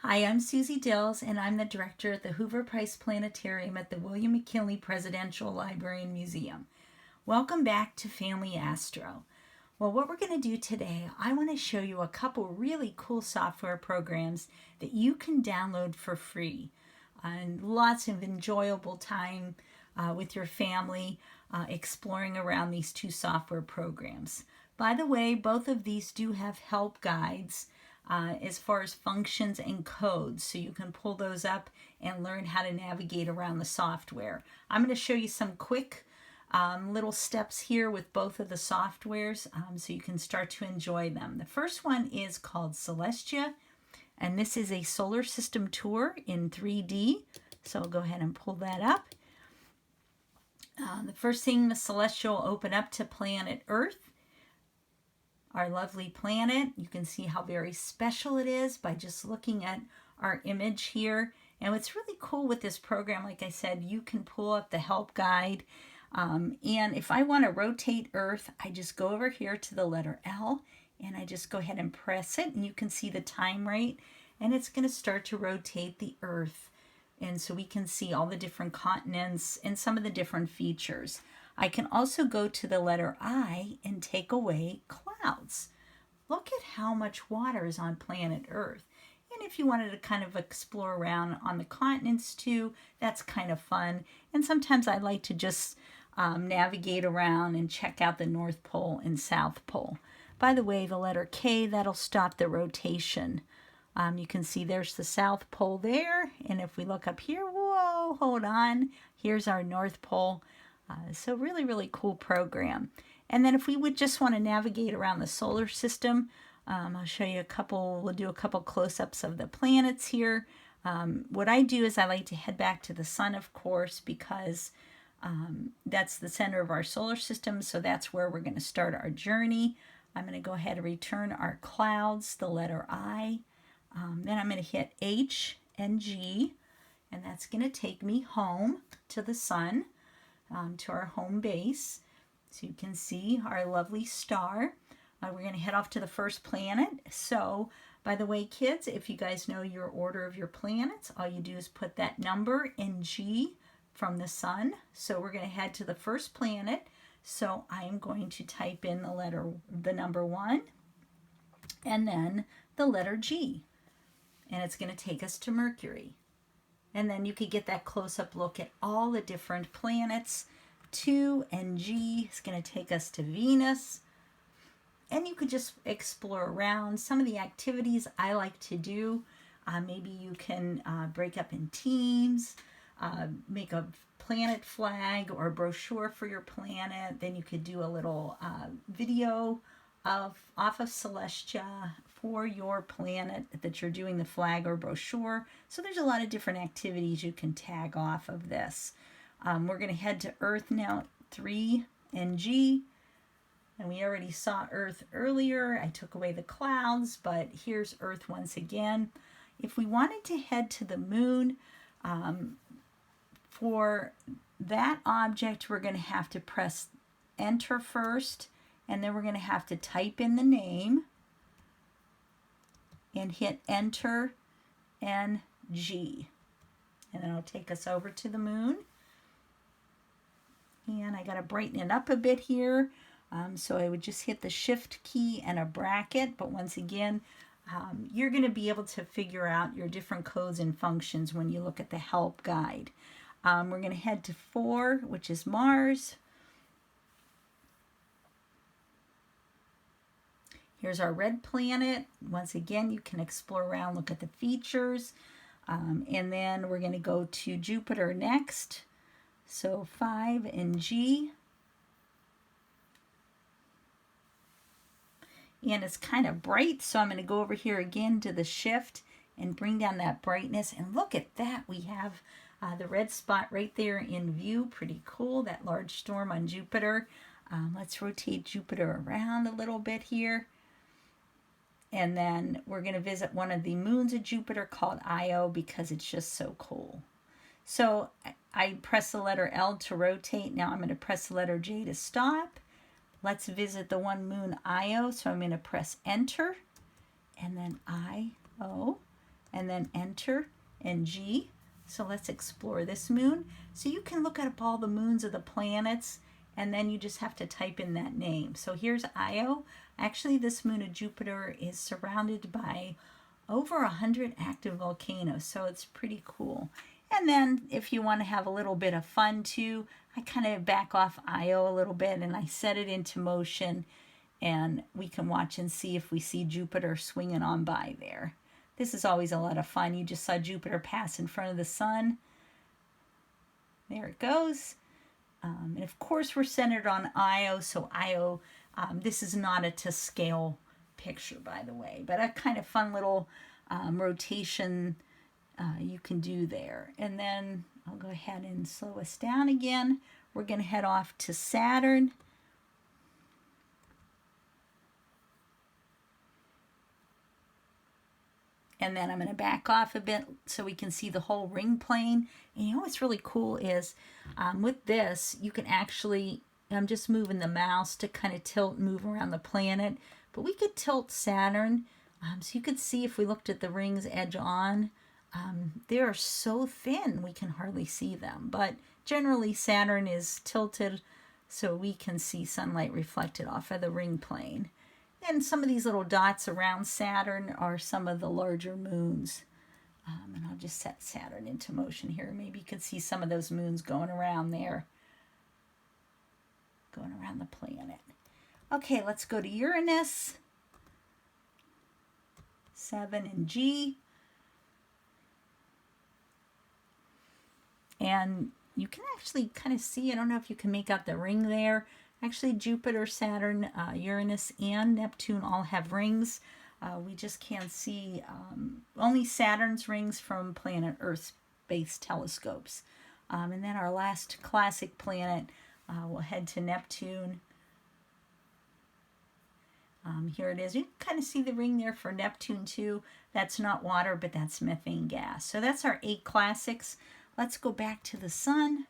Hi, I'm Susie Dills, and I'm the director at the Hoover-Price Planetarium at the William McKinley Presidential Library and Museum. Welcome back to Family Astro. Well, what we're going to do today, I want to show you a couple really cool software programs that you can download for free. And lots of enjoyable time with your family exploring around these two software programs. By the way, both of these do have help guides as far as functions and codes, so you can pull those up and learn how to navigate around the software. I'm going to show you some quick little steps here with both of the softwares so you can start to enjoy them. The first one is called Celestia, and this is a solar system tour in 3D. So I'll go ahead and pull that up. The first thing, the Celestia will open up to planet Earth, our lovely planet. You can see how very special it is by just looking at our image here. And what's really cool with this program, like I said, you can pull up the help guide. And if I want to rotate Earth, I just go over here to the letter L and I just go ahead and press it, and you can see the time rate, and it's going to start to rotate the Earth. And so we can see all the different continents and some of the different features. I can also go to the letter I and take away clouds. Look at how much water is on planet Earth. And if you wanted to kind of explore around on the continents too, that's kind of fun. And sometimes I like to just navigate around and check out the North Pole and South Pole. By the way, the letter K, that'll stop the rotation. You can see there's the South Pole there. And if we look up here, whoa, hold on. Here's our North Pole. So really, really cool program. And then if we would just want to navigate around the solar system, I'll show you we'll do a couple close-ups of the planets here. What I do is I like to head back to the sun, of course, because that's the center of our solar system. So that's where we're going to start our journey. I'm going to go ahead and return our clouds, the letter I. Then I'm going to hit H and G, and that's going to take me home to the sun. To our home base. So you can see our lovely star. We're going to head off to the first planet. So, by the way, kids, if you guys know your order of your planets, all you do is put that number in G from the sun. So we're going to head to the first planet. So I'm going to type in the number 1 and then the letter G. And it's going to take us to Mercury. And then you could get that close-up look at all the different planets. 2 and G is going to take us to Venus. And you could just explore around some of the activities I like to do. Maybe you can break up in teams, make a planet flag or a brochure for your planet. Then you could do a little video off of Celestia for your planet that you're doing the flag or brochure. So there's a lot of different activities you can tag off of this. We're going to head to Earth now, 3 and G. And we already saw Earth earlier. I took away the clouds, but here's Earth once again. If we wanted to head to the moon, for that object, we're going to have to press Enter first. And then we're going to have to type in the name and hit Enter and G. And then it'll take us over to the moon. And I got to brighten it up a bit here. So I would just hit the Shift key and a bracket. But once again, you're going to be able to figure out your different codes and functions when you look at the help guide. We're going to head to 4, which is Mars. Here's our red planet. Once again, you can explore around, look at the features. And then we're going to go to Jupiter next. So 5 and G. And it's kind of bright, so I'm going to go over here again to the Shift and bring down that brightness. And look at that. We have the red spot right there in view. Pretty cool, that large storm on Jupiter. Let's rotate Jupiter around a little bit here. And then we're going to visit one of the moons of Jupiter called Io because it's just so cool. So I press the letter L to rotate. Now I'm going to press the letter J to stop. Let's visit the one moon Io. So I'm going to press Enter and then I-O. and then enter and G. So let's explore this moon. So you can look up all the moons of the planets, and then you just have to type in that name. So here's Io. Actually, this moon of Jupiter is surrounded by over 100 active volcanoes, so it's pretty cool. And then if you want to have a little bit of fun too, I kind of back off Io a little bit and I set it into motion, and we can watch and see if we see Jupiter swinging on by there. This is always a lot of fun. You just saw Jupiter pass in front of the sun. There it goes. And of course we're centered on Io, so Io, this is not a to scale picture, by the way, but a kind of fun little rotation you can do there. And then I'll go ahead and slow us down again. We're going to head off to Saturn. And then I'm going to back off a bit so we can see the whole ring plane. And you know what's really cool is with this, you can actually, I'm just moving the mouse to kind of tilt and move around the planet. But we could tilt Saturn. So you could see if we looked at the rings edge on, they are so thin we can hardly see them. But generally Saturn is tilted so we can see sunlight reflected off of the ring plane. And some of these little dots around Saturn are some of the larger moons. And I'll just set Saturn into motion here. Maybe you can see some of those moons going around there. Going around the planet. Okay, let's go to Uranus. 7 and G. And you can actually kind of see, I don't know if you can make out the ring there. Actually, Jupiter, Saturn, Uranus, and Neptune all have rings. We just can't see only Saturn's rings from planet Earth-based telescopes. And then our last classic planet, we'll head to Neptune. Here it is. You can kind of see the ring there for Neptune too. That's not water, but that's methane gas. So that's our 8 classics. Let's go back to the sun.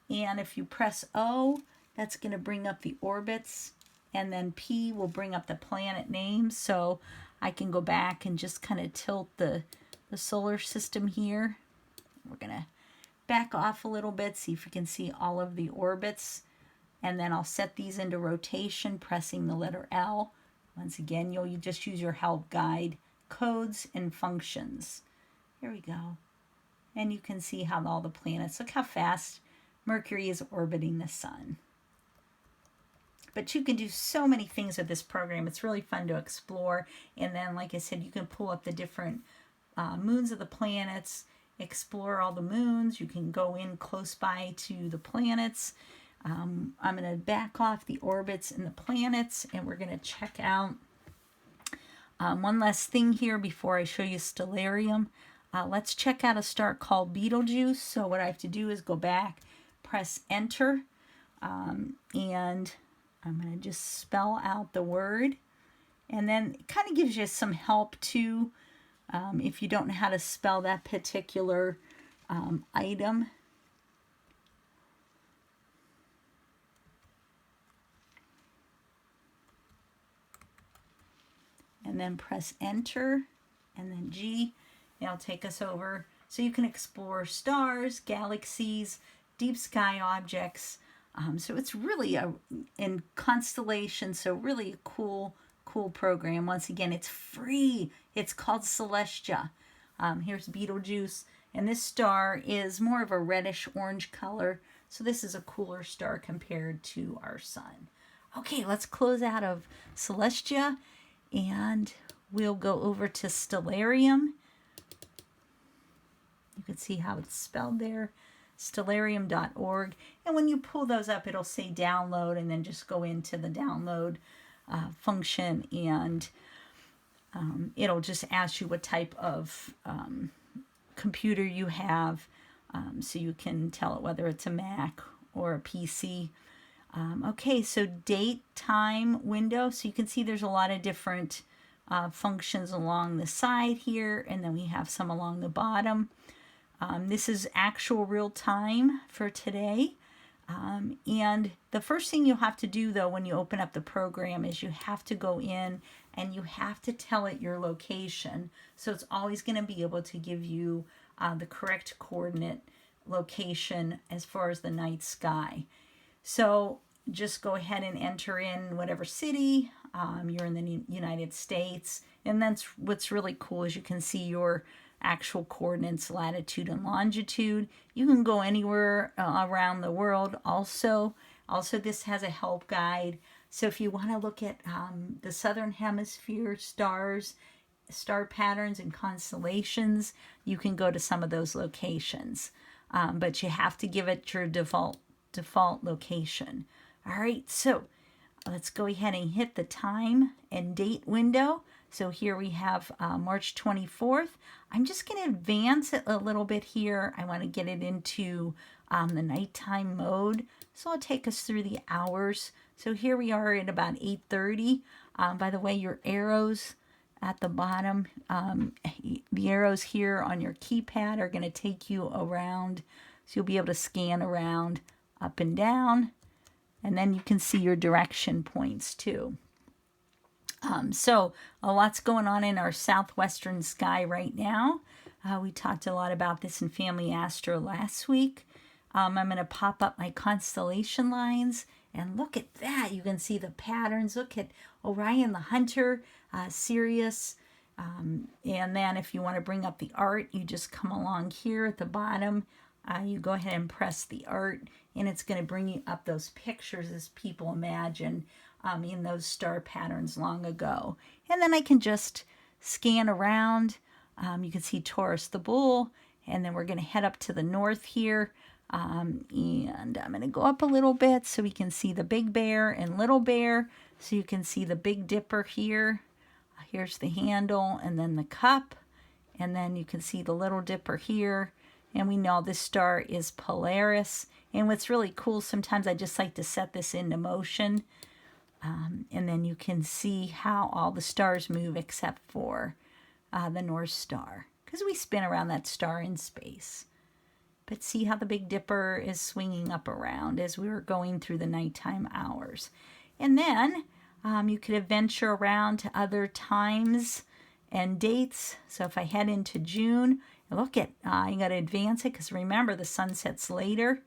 And if you press O, that's going to bring up the orbits. And then P will bring up the planet names. So I can go back and just kind of tilt the solar system here. We're going to back off a little bit, see if we can see all of the orbits. And then I'll set these into rotation, pressing the letter L. Once again, you'll just use your help guide, codes, and functions. Here we go. And you can see how all the planets, look how fast Mercury is orbiting the sun. But you can do so many things with this program. It's really fun to explore. And then, like I said, you can pull up the different moons of the planets, explore all the moons. You can go in close by to the planets. I'm going to back off the orbits and the planets, and we're going to check out one last thing here before I show you Stellarium. Let's check out a star called Betelgeuse. So what I have to do is go back, press enter, and I'm going to just spell out the word. And then it kind of gives you some help too if you don't know how to spell that particular item. And then press enter, and then G. It'll take us over. So you can explore stars, galaxies, deep sky objects. So it's really in constellation. So really a cool program. Once again, it's free. It's called Celestia. Here's Betelgeuse, and this star is more of a reddish orange color. So this is a cooler star compared to our sun. Okay, let's close out of Celestia, and we'll go over to Stellarium. You can see how it's spelled there, stellarium.org. And when you pull those up, it'll say download, and then just go into the download function, and it'll just ask you what type of computer you have, so you can tell it whether it's a Mac or a PC. Okay, so date, time, window. So you can see there's a lot of different functions along the side here, and then we have some along the bottom. This is actual real time for today. And the first thing you have to do, though, when you open up the program is you have to go in and you have to tell it your location. So it's always going to be able to give you the correct coordinate location as far as the night sky. So just go ahead and enter in whatever city you're in the United States. And that's what's really cool is you can see your actual coordinates, latitude and longitude. You can go anywhere around the world also. Also, this has a help guide. So if you want to look at the southern hemisphere stars, star patterns and constellations, you can go to some of those locations. But you have to give it your default location. All right, so let's go ahead and hit the time and date window. So here we have March 24th. I'm just going to advance it a little bit here. I want to get it into the nighttime mode. So I'll take us through the hours. So here we are at about 8:30. By the way, your arrows at the bottom, the arrows here on your keypad are going to take you around. So you'll be able to scan around up and down. And then you can see your direction points too. So a lot's going on in our southwestern sky right now. We talked a lot about this in Family Astro last week. I'm going to pop up my constellation lines and look at that. You can see the patterns. Look at Orion the Hunter, Sirius. And then if you want to bring up the art, you just come along here at the bottom. You go ahead and press the art and it's going to bring you up those pictures as people imagine in those star patterns long ago. And then I can just scan around. You can see Taurus the Bull, and then we're going to head up to the north here. And I'm going to go up a little bit so we can see the Big Bear and Little Bear. So you can see the Big Dipper here. Here's the handle and then the cup. And then you can see the Little Dipper here. And we know this star is Polaris. And what's really cool, sometimes I just like to set this into motion. And then you can see how all the stars move except for the North Star, because we spin around that star in space. But see how the Big Dipper is swinging up around as we were going through the nighttime hours. And then you could adventure around to other times and dates. So if I head into June, look at, I got to advance it because remember the sun sets later.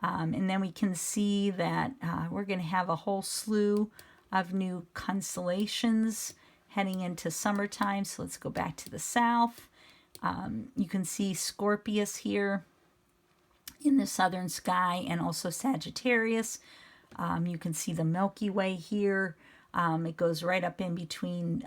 And then we can see that we're going to have a whole slew of new constellations heading into summertime. So let's go back to the south. You can see Scorpius here in the southern sky and also Sagittarius. You can see the Milky Way here. It goes right up in between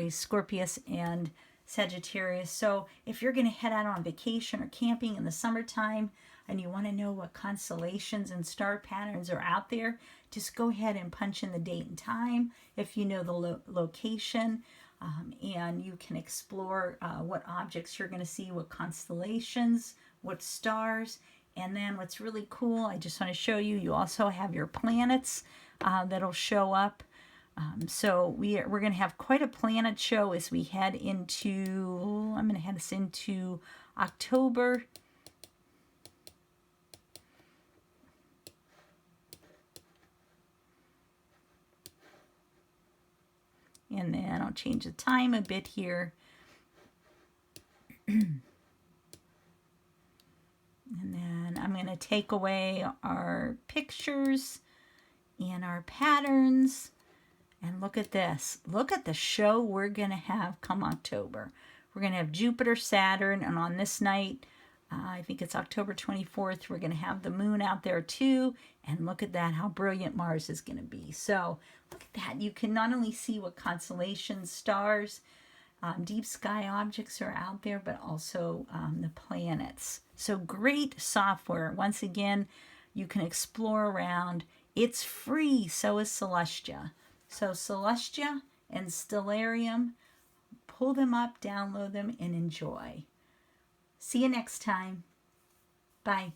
Scorpius and Sagittarius. So if you're going to head out on vacation or camping in the summertime and you want to know what constellations and star patterns are out there, just go ahead and punch in the date and time if you know the location, and you can explore what objects you're going to see, what constellations, what stars. And then what's really cool, I just want to show you, you also have your planets that'll show up. So we're going to have quite a planet show as we head into, I'm going to head us into October. And then I'll change the time a bit here. And then I'm going to take away our pictures and our patterns. And look at this. Look at the show we're going to have come October. We're going to have Jupiter, Saturn, and on this night, I think it's October 24th, we're going to have the moon out there too. And look at that, how brilliant Mars is going to be. So look at that. You can not only see what constellations, stars, deep sky objects are out there, but also the planets. So great software. Once again, you can explore around. It's free, so is Celestia. So Celestia and Stellarium, pull them up, download them, and enjoy. See you next time. Bye.